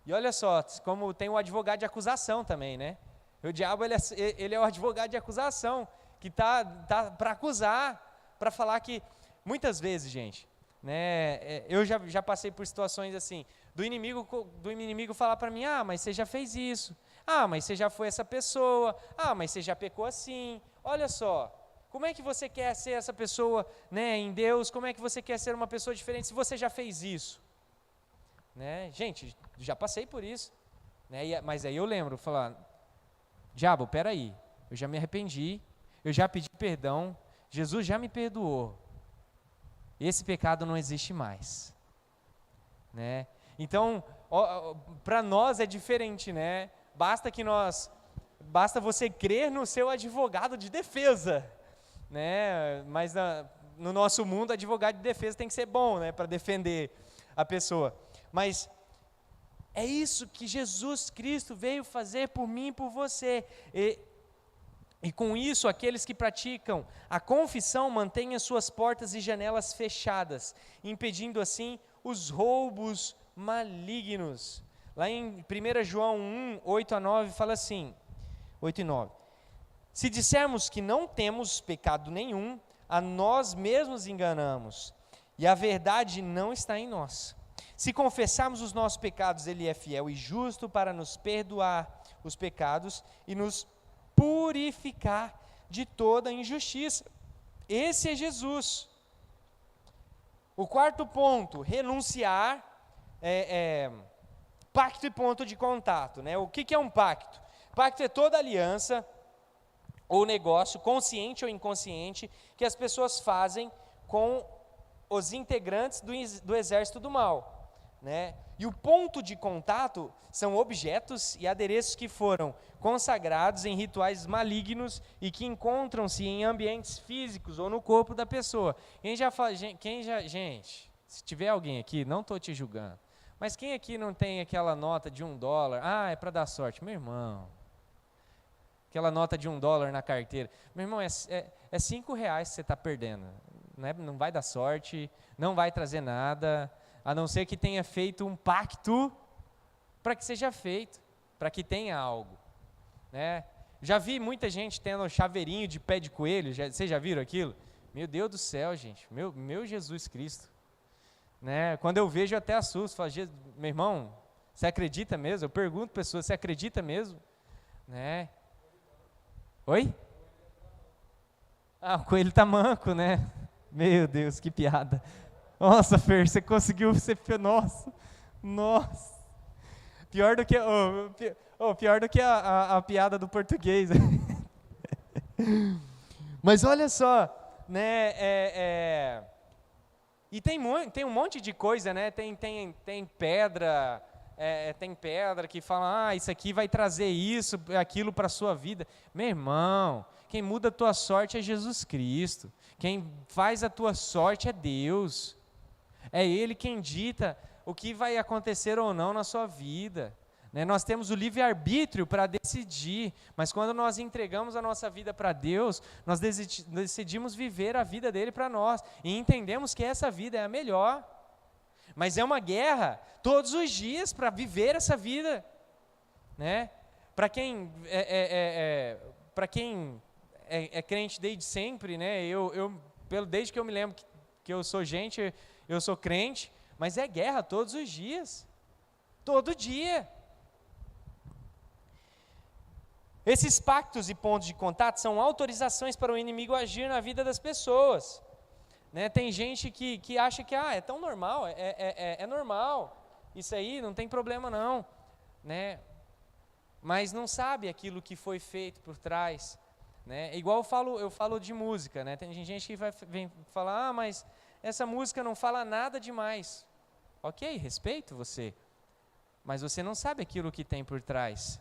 E olha só, como tem o advogado de acusação também, né? O diabo, ele é o advogado de acusação, que tá para acusar, para falar que, muitas vezes, gente, né? Eu já passei por situações assim, do inimigo falar para mim, mas você já fez isso, mas você já foi essa pessoa, mas você já pecou assim, olha só, como é que você quer ser essa pessoa, né, em Deus, como é que você quer ser uma pessoa diferente se você já fez isso? Né? Gente, já passei por isso, né? Mas aí eu lembro, falar, diabo, peraí, eu já me arrependi, eu já pedi perdão, Jesus já me perdoou, esse pecado não existe mais, né? Então, para nós é diferente, né? Basta você crer no seu advogado de defesa, né? Mas no nosso mundo, advogado de defesa tem que ser bom, né? Para defender a pessoa. Mas é isso que Jesus Cristo veio fazer por mim e por você. E com isso, aqueles que praticam a confissão mantêm as suas portas e janelas fechadas, impedindo assim os roubos malignos. Lá em 1 João 1, 8-9, fala assim, 8 e 9. Se dissermos que não temos pecado nenhum, a nós mesmos enganamos, e a verdade não está em nós. Se confessarmos os nossos pecados, Ele é fiel e justo para nos perdoar os pecados e nos purificar de toda injustiça. Esse é Jesus. O quarto ponto, renunciar, pacto e ponto de contato, né? O que é um pacto? Pacto é toda aliança ou negócio, consciente ou inconsciente, que as pessoas fazem com os integrantes do exército do mal, né? E o ponto de contato são objetos e adereços que foram consagrados em rituais malignos e que encontram-se em ambientes físicos ou no corpo da pessoa. Gente, se tiver alguém aqui, não estou te julgando, mas quem aqui não tem aquela nota de $1? É para dar sorte, meu irmão. Aquela nota de $1 na carteira, meu irmão, é R$5 que você está perdendo, não vai dar sorte, não vai trazer nada, a não ser que tenha feito um pacto para que seja feito, para que tenha algo, né? Já vi muita gente tendo chaveirinho de pé de coelho, vocês já viram aquilo? Meu Deus do céu, gente, meu Jesus Cristo, né? Quando eu vejo eu até assusto, falo, meu irmão, você acredita mesmo? Eu pergunto para pessoas, você acredita mesmo? Né? Oi? O coelho tá manco, né? Meu Deus, que piada. Nossa, Fer, você conseguiu ser... Nossa. Pior do que a piada do português. Mas olha só, né? E tem um monte de coisa, né? Tem pedra... tem pedra que fala, isso aqui vai trazer isso, aquilo para a sua vida. Meu irmão, quem muda a tua sorte é Jesus Cristo. Quem faz a tua sorte é Deus. É Ele quem dita o que vai acontecer ou não na sua vida. Né? Nós temos o livre-arbítrio para decidir, mas quando nós entregamos a nossa vida para Deus, nós decidimos viver a vida dele para nós, e entendemos que essa vida é a melhor. Mas é uma guerra todos os dias para viver essa vida, né? Para quem é crente desde sempre, né? Desde que eu me lembro que eu sou gente, eu sou crente, mas é guerra todos os dias, todo dia. Esses pactos e pontos de contato são autorizações para o inimigo agir na vida das pessoas. Né? Tem gente que acha que é tão normal, é normal, isso aí não tem problema não. Né? Mas não sabe aquilo que foi feito por trás. Né? Igual eu falo de música, né? Tem gente que vem falar, mas essa música não fala nada demais. Ok, respeito você, mas você não sabe aquilo que tem por trás.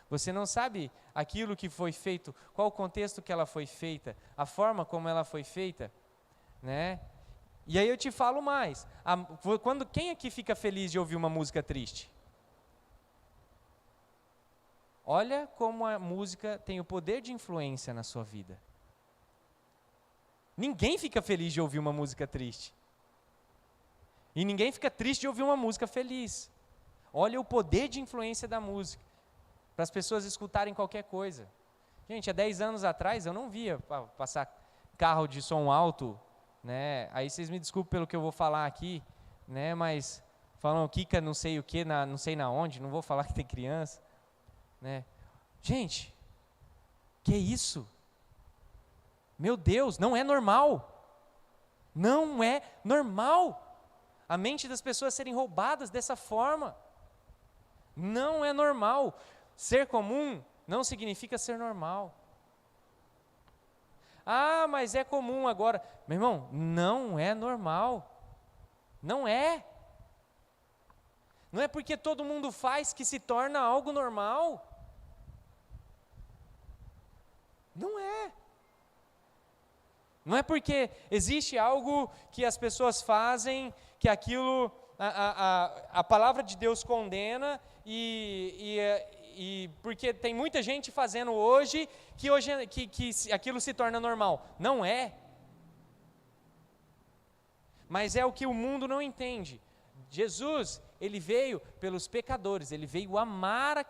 Você não sabe aquilo que foi feito, qual o contexto que ela foi feita, a forma como ela foi feita, né? E aí eu te falo mais, quem aqui fica feliz de ouvir uma música triste? Olha como a música tem o poder de influência na sua vida. Ninguém fica feliz de ouvir uma música triste. E ninguém fica triste de ouvir uma música feliz. Olha o poder de influência da música, para as pessoas escutarem qualquer coisa. Gente, há 10 anos atrás eu não via passar carro de som alto, né? Aí vocês me desculpem pelo que eu vou falar aqui, né? Mas falam Kika não sei o que, não sei na onde, não vou falar que tem criança. Né? Gente, que isso? Meu Deus, não é normal. Não é normal. A mente das pessoas serem roubadas dessa forma. Não é normal. Ser comum não significa ser normal. Ah, mas é comum agora. Meu irmão, não é normal. Não é. Não é porque todo mundo faz que se torna algo normal. Não é. Não é porque existe algo que as pessoas fazem, que aquilo, a palavra de Deus condena, e porque tem muita gente fazendo hoje, que aquilo se torna normal. Não é. Mas é o que o mundo não entende. Jesus, ele veio pelos pecadores, ele veio amar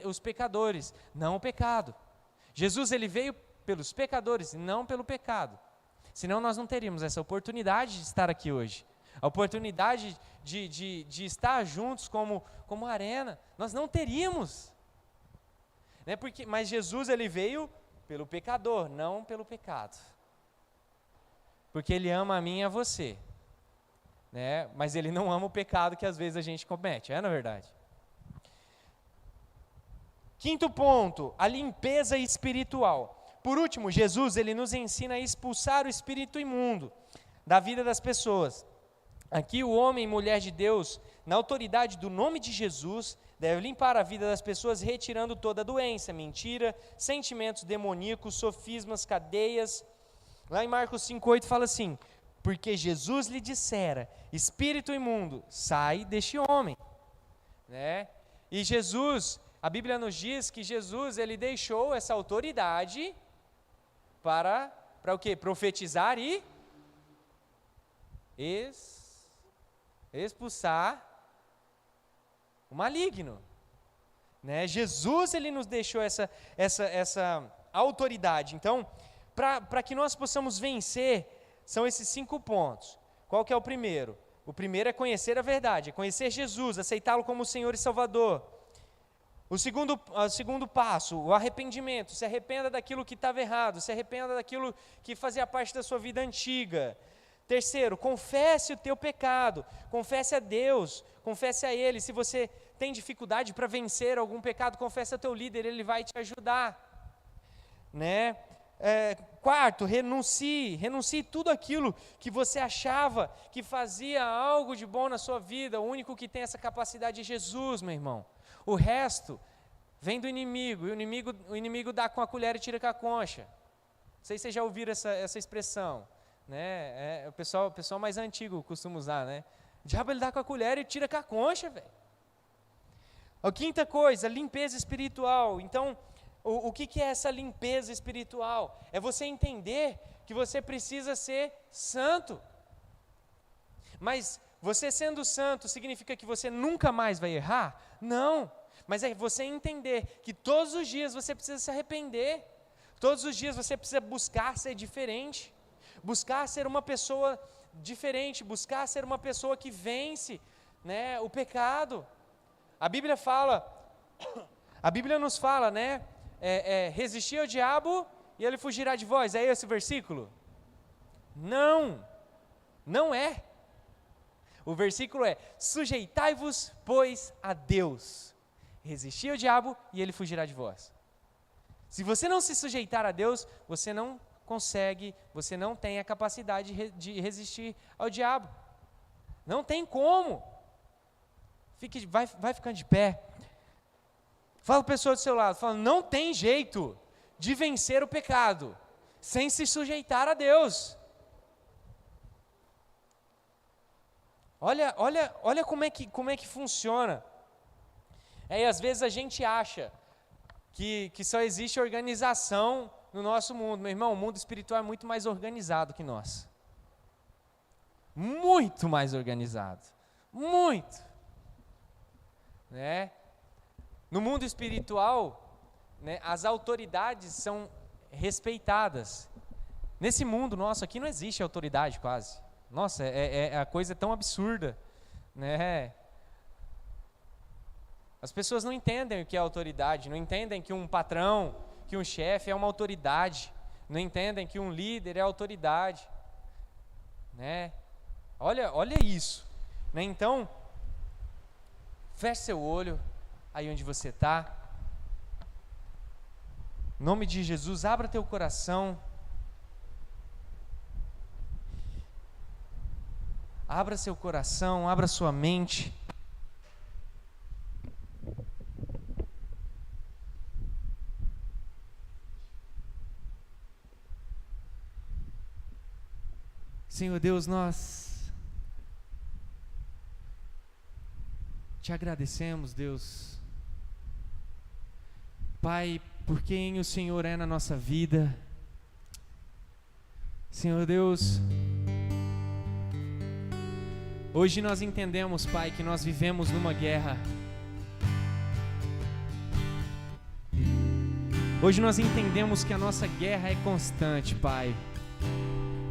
os pecadores, não o pecado. Jesus, ele veio pelos pecadores, não pelo pecado. Senão nós não teríamos essa oportunidade de estar aqui hoje. A oportunidade de estar juntos como arena. Nós não teríamos. Né? Mas Jesus, ele veio pelo pecador, não pelo pecado. Porque ele ama a mim e a você. Né? Mas ele não ama o pecado que às vezes a gente comete, na verdade. Quinto ponto, a limpeza espiritual. Por último, Jesus, ele nos ensina a expulsar o espírito imundo da vida das pessoas. Aqui o homem e mulher de Deus, na autoridade do nome de Jesus, deve limpar a vida das pessoas, retirando toda doença, mentira, sentimentos demoníacos, sofismas, cadeias. Lá em Marcos 5,8 fala assim, porque Jesus lhe dissera, espírito imundo, sai deste homem. Né? E Jesus... A Bíblia nos diz que Jesus, ele deixou essa autoridade para o quê? Profetizar e expulsar o maligno. Né? Jesus, ele nos deixou essa autoridade. Então, para que nós possamos vencer, são esses 5 pontos. Qual que é o primeiro? O primeiro é conhecer a verdade, é conhecer Jesus, aceitá-lo como Senhor e Salvador. O segundo passo, o arrependimento. Se arrependa daquilo que estava errado, se arrependa daquilo que fazia parte da sua vida antiga. Terceiro, confesse o teu pecado, confesse a Deus, confesse a Ele. Se você tem dificuldade para vencer algum pecado, confesse ao teu líder, ele vai te ajudar. Né? Quarto, renuncie tudo aquilo que você achava que fazia algo de bom na sua vida. O único que tem essa capacidade é Jesus, meu irmão. O resto vem do inimigo, e o inimigo dá com a colher e tira com a concha. Não sei se vocês já ouviram essa expressão, né? O pessoal mais antigo costuma usar, né? O diabo, ele dá com a colher e tira com a concha, velho. A quinta coisa, limpeza espiritual. Então, o que é essa limpeza espiritual? É você entender que você precisa ser santo. Mas você sendo santo significa que você nunca mais vai errar? Não, mas é você entender que todos os dias você precisa se arrepender, todos os dias você precisa buscar ser diferente, buscar ser uma pessoa diferente, buscar ser uma pessoa que vence, né, o pecado. A Bíblia fala A Bíblia nos fala, né? Resistir ao diabo e ele fugirá de vós. É esse o versículo? Não, não é. O versículo é: sujeitai-vos, pois, a Deus. Resistir ao diabo e ele fugirá de vós. Se você não se sujeitar a Deus, você não consegue, você não tem a capacidade de resistir ao diabo. Não tem como. Vai ficando de pé. Fala para a pessoa do seu lado, fala: não tem jeito de vencer o pecado sem se sujeitar a Deus. Olha como é que funciona. E às vezes a gente acha que só existe organização no nosso mundo. Meu irmão, o mundo espiritual é muito mais organizado que nós. Muito mais organizado. Muito. Né? No mundo espiritual, né, as autoridades são respeitadas. Nesse mundo nosso aqui não existe autoridade quase. Nossa, a coisa é tão absurda, né? As pessoas não entendem o que é autoridade, não entendem que um patrão, que um chefe é uma autoridade, não entendem que um líder é autoridade, né? Olha isso, né? Então, feche seu olho aí onde você está. Em nome de Jesus, abra teu coração. Abra seu coração, abra sua mente. Senhor Deus, nós te agradecemos, Deus. Pai, por quem o Senhor é na nossa vida. Senhor Deus, hoje nós entendemos, Pai, que nós vivemos numa guerra. Hoje nós entendemos que a nossa guerra é constante, Pai.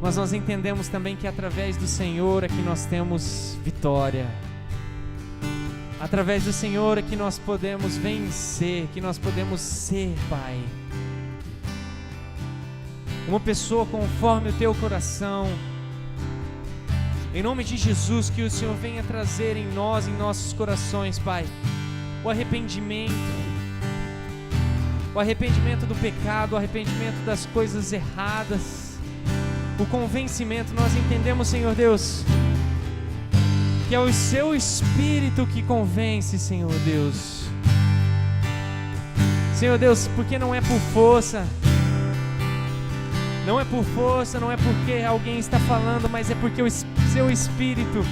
Mas nós entendemos também que através do Senhor é que nós temos vitória. Através do Senhor é que nós podemos vencer, que nós podemos ser, Pai, uma pessoa conforme o Teu coração. Em nome de Jesus, que o Senhor venha trazer em nós, em nossos corações, Pai, o arrependimento do pecado, o arrependimento das coisas erradas, o convencimento. Nós entendemos, Senhor Deus, que é o Seu Espírito que convence, Senhor Deus. Senhor Deus, porque não é por força, não é por força, não é porque alguém está falando, mas é porque o Seu Espírito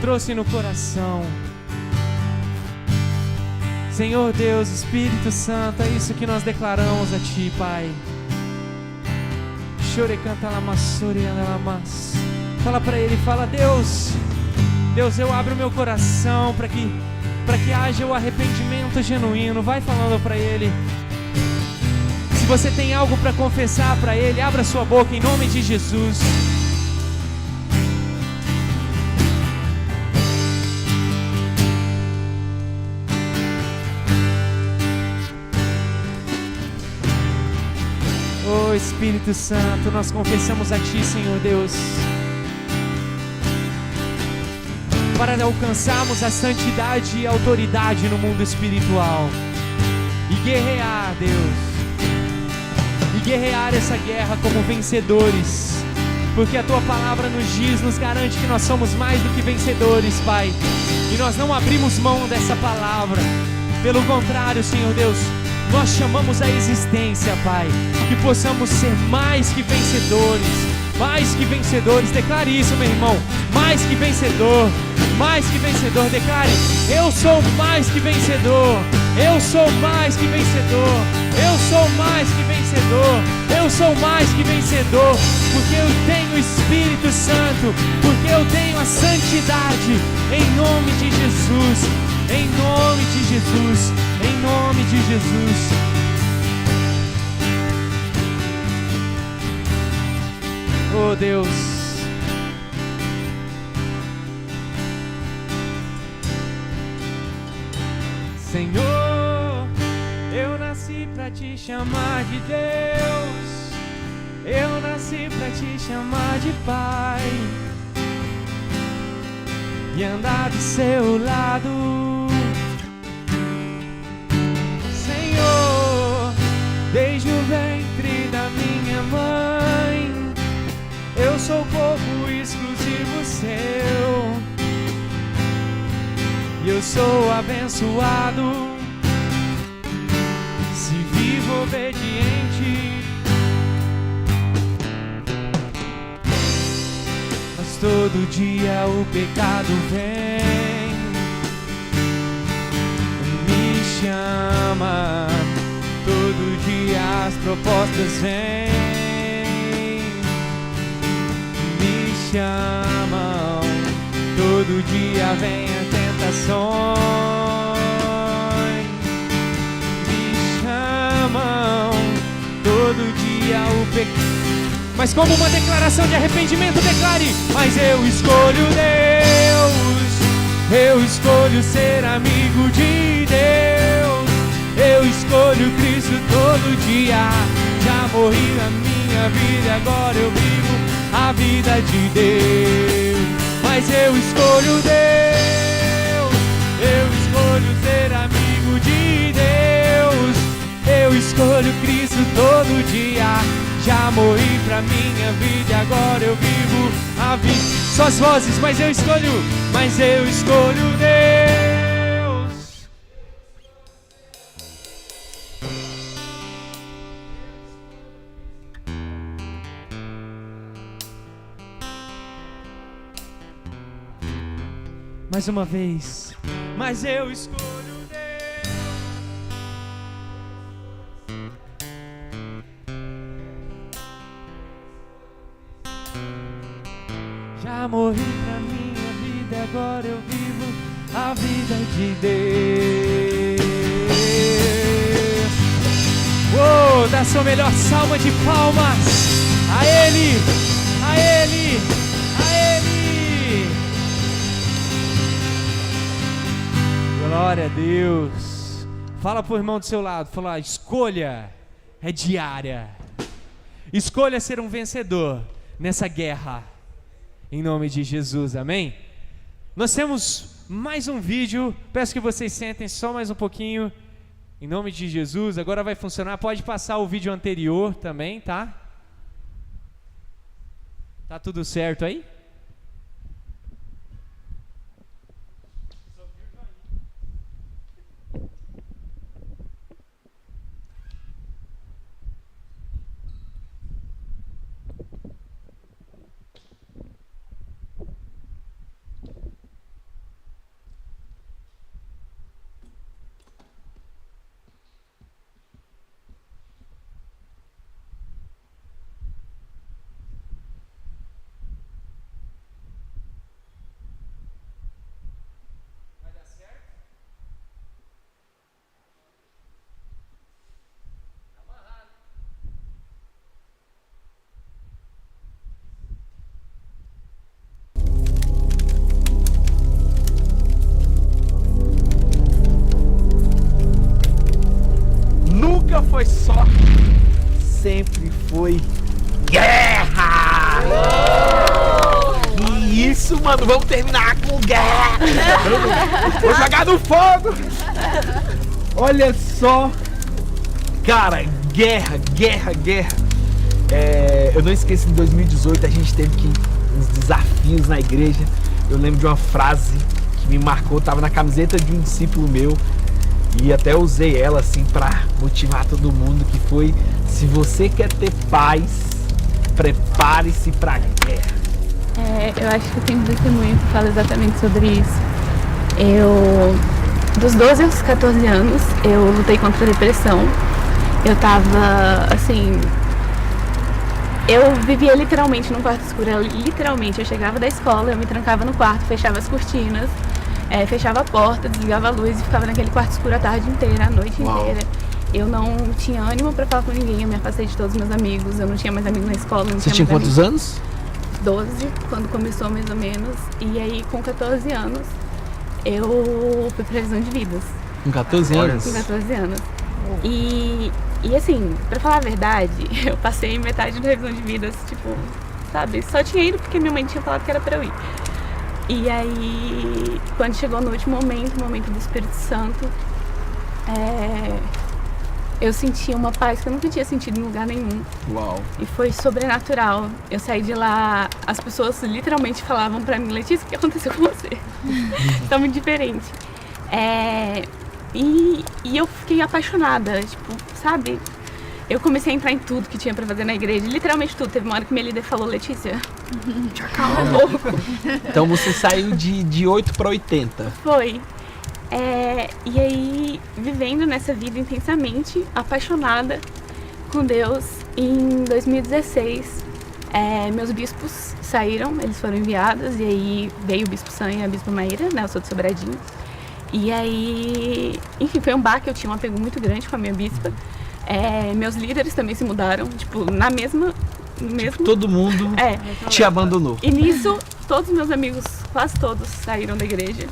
trouxe no coração. Senhor Deus, Espírito Santo, é isso que nós declaramos a Ti, Pai. Chore, canta lá, massuri, mas fala para Ele, fala: Deus, eu abro meu coração para que haja o arrependimento genuíno. Vai falando para Ele. Se você tem algo para confessar para Ele, abra sua boca em nome de Jesus. Oh Espírito Santo, nós confessamos a Ti, Senhor Deus, para alcançarmos a santidade e a autoridade no mundo espiritual e guerrear, Deus, e guerrear essa guerra como vencedores, porque a Tua palavra nos diz, nos garante que nós somos mais do que vencedores, Pai, e nós não abrimos mão dessa palavra. Pelo contrário, Senhor Deus, nós chamamos a existência, Pai, que possamos ser mais que vencedores, mais que vencedores. Declare isso, meu irmão, mais que vencedor, mais que vencedor. Declare: eu sou mais que vencedor, eu sou mais que vencedor, eu sou mais que vencedor, eu sou mais que vencedor, porque eu tenho o Espírito Santo, porque eu tenho a santidade, em nome de Jesus, em nome de Jesus, em nome de Jesus. Oh Deus, Senhor, eu nasci pra te chamar de Deus, eu nasci pra te chamar de Pai e andar do seu lado. Senhor, desde o ventre da minha mãe, eu sou povo exclusivo seu, e eu sou abençoado se vivo obediente. Mas todo dia o pecado vem, me chama, todo dia as propostas vêm, me chamam, todo dia vem a tentações, me chamam, todo dia o pecado. Mas como uma declaração de arrependimento, declare: mas eu escolho Deus, eu escolho ser amigo de Deus, eu escolho Cristo todo dia. Já morri na minha vida, agora eu vivo a vida de Deus. Mas eu escolho Deus, eu escolho ser amigo de Deus, eu escolho Cristo todo dia. Já morri pra minha vida, agora eu vivo a vida. Só as vozes, mas eu escolho Deus. Mais uma vez, mas eu escolho Deus. Já morri pra minha vida, agora eu vivo a vida de Deus. Uou, dá sua melhor salva de palmas a Ele, a Ele, a Ele. Glória a Deus. Fala pro irmão do seu lado, fala: escolha é diária. Escolha ser um vencedor nessa guerra. Em nome de Jesus, amém? Nós temos mais um vídeo, peço que vocês sentem só mais um pouquinho. Em nome de Jesus, agora vai funcionar. Pode passar o vídeo anterior também, tá? Tá tudo certo aí? Foi só, sempre foi guerra! Que isso, mano, vamos terminar com guerra! Vou jogar no fogo! Olha só, cara, guerra. Eu não esqueço, em 2018 a gente teve uns desafios na igreja. Eu lembro de uma frase que me marcou, tava na camiseta de um discípulo meu. E até usei ela assim pra motivar todo mundo, que foi: se você quer ter paz, prepare-se pra guerra. Eu acho que tem um testemunho que fala exatamente sobre isso. Dos 12 aos 14 anos, eu lutei contra a depressão. Eu tava, assim... Eu vivia literalmente num quarto escuro. Eu chegava da escola, eu me trancava no quarto, fechava as cortinas, fechava a porta, desligava a luz e ficava naquele quarto escuro a tarde inteira, a noite inteira. Eu não tinha ânimo pra falar com ninguém, eu me afastei de todos os meus amigos, eu não tinha mais amigos na escola. Você tinha quantos anos? 12, quando começou mais ou menos. E aí com 14 anos eu fui pra visão de vidas. Com 14 anos? Com 14 anos. E assim, pra falar a verdade, eu passei metade da revisão de vidas, tipo, sabe? Só tinha ido porque minha mãe tinha falado que era pra eu ir. E aí, quando chegou no último momento, o momento do Espírito Santo, eu senti uma paz que eu nunca tinha sentido em lugar nenhum. Uau. E foi sobrenatural. Eu saí de lá, as pessoas literalmente falavam pra mim: Letícia, o que aconteceu com você? Tá muito diferente. E eu fiquei apaixonada, tipo, sabe? Eu comecei a entrar em tudo que tinha pra fazer na igreja, literalmente tudo. Teve uma hora que minha líder falou: Letícia, te acalma. Então você saiu de 8 para 80. Foi. E aí, vivendo nessa vida intensamente, apaixonada com Deus, em 2016, meus bispos saíram, eles foram enviados, e aí veio o Bispo Sam e a Bispa Maíra, né, eu sou de Sobradinho. E aí, enfim, foi um baque, eu tinha um apego muito grande com a minha bispa. Meus líderes também se mudaram, tipo, na mesma... Tipo, todo mundo te abandonou. E nisso, todos os meus amigos, quase todos, saíram da igreja.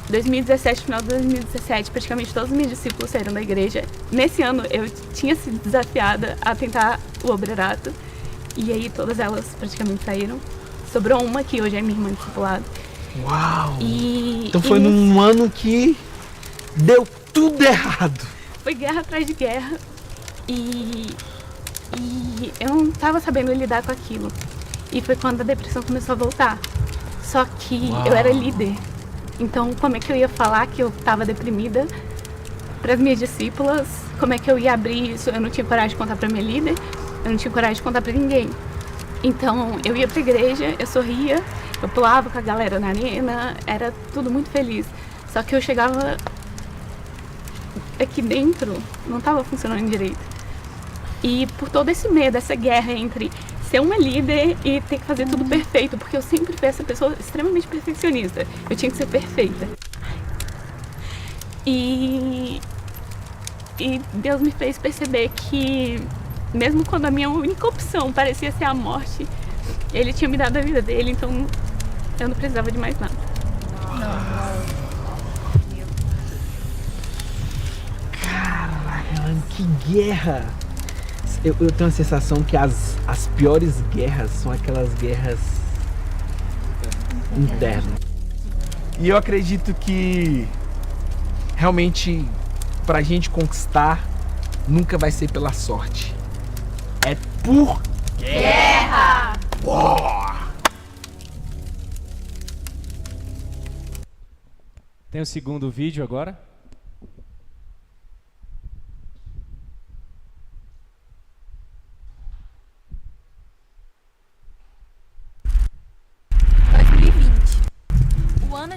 2017, final de 2017, praticamente todos os meus discípulos saíram da igreja. Nesse ano, eu tinha sido desafiada a tentar o obreirato. E aí, todas elas praticamente saíram. Sobrou uma que hoje é minha irmã discipulada. Uau! Então foi num ano que deu tudo errado. Foi guerra atrás de guerra. E eu não estava sabendo lidar com aquilo. E foi quando a depressão começou a voltar. Só que eu era líder. Então, como é que eu ia falar que eu estava deprimida para as minhas discípulas? Como é que eu ia abrir isso? Eu não tinha coragem de contar para minha líder. Eu não tinha coragem de contar para ninguém. Então, eu ia para a igreja, eu sorria, eu pulava com a galera na arena, era tudo muito feliz. Só que eu chegava aqui dentro, não estava funcionando direito. E por todo esse medo, essa guerra entre ser uma líder e ter que fazer tudo perfeito, porque eu sempre fui essa pessoa extremamente perfeccionista. Eu tinha que ser perfeita. E Deus me fez perceber que, mesmo quando a minha única opção parecia ser a morte, Ele tinha me dado a vida dele, então eu não precisava de mais nada. Caraca, mano, que guerra! Eu tenho a sensação que as piores guerras são aquelas guerras internas. E eu acredito que realmente pra gente conquistar nunca vai ser pela sorte. É por guerra! Tem o segundo vídeo agora.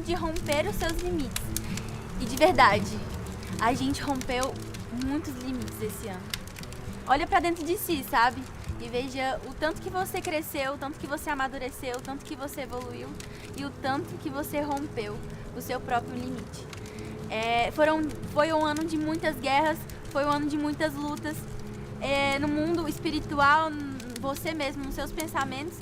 De romper os seus limites. E de verdade, a gente rompeu muitos limites esse ano. Olha pra dentro de si, sabe? E veja o tanto que você cresceu, o tanto que você amadureceu, o tanto que você evoluiu e o tanto que você rompeu o seu próprio limite. Foi um ano de muitas guerras, foi um ano de muitas lutas. No mundo espiritual, você mesmo, nos seus pensamentos.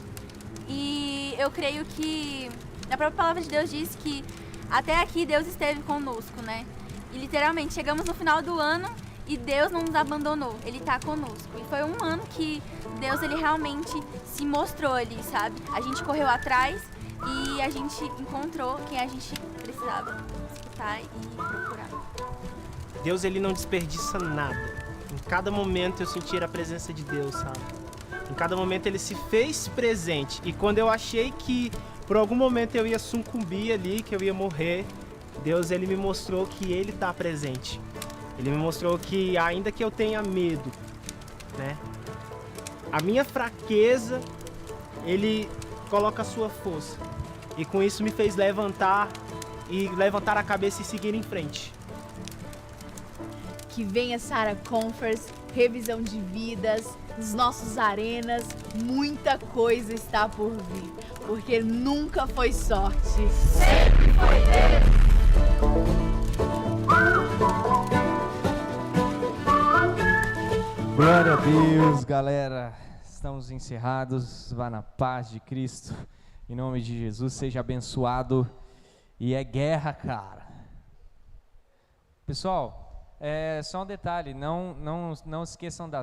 E eu creio que a própria palavra de Deus diz que até aqui Deus esteve conosco, né? E literalmente chegamos no final do ano e Deus não nos abandonou, Ele tá conosco. E foi um ano que Deus, Ele realmente se mostrou ali, sabe? A gente correu atrás e a gente encontrou quem a gente precisava escutar e procurar. Deus, Ele não desperdiça nada. Em cada momento eu senti a presença de Deus, sabe? Em cada momento Ele se fez presente. E quando eu achei que por algum momento eu ia sucumbir ali, que eu ia morrer, Deus, Ele me mostrou que Ele está presente. Ele me mostrou que ainda que eu tenha medo, né? A minha fraqueza, Ele coloca a sua força. E com isso me fez levantar a cabeça e seguir em frente. Que venha Sarah Conference, revisão de vidas, os nossos arenas, muita coisa está por vir. Porque nunca foi sorte. Sempre foi Deus. Glória a Deus, galera. Estamos encerrados. Vá na paz de Cristo. Em nome de Jesus, seja abençoado. E é guerra, cara. Pessoal, só um detalhe, não esqueçam da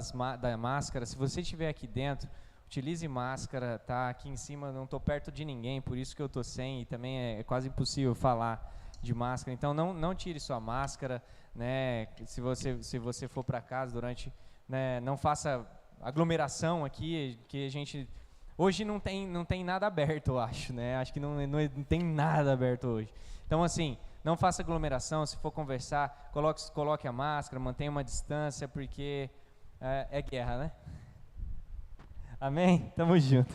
máscara. Se você estiver aqui dentro, utilize máscara, tá? Aqui em cima não estou perto de ninguém, por isso que eu estou sem, e também é quase impossível falar de máscara. Então não tire sua máscara, né? Se você for para casa durante, né, não faça aglomeração aqui, que a gente hoje não tem nada aberto, eu acho, né? Acho que não tem nada aberto hoje. Então assim, não faça aglomeração. Se for conversar, coloque a máscara, mantenha uma distância, porque é guerra, né? Amém? Tamo junto.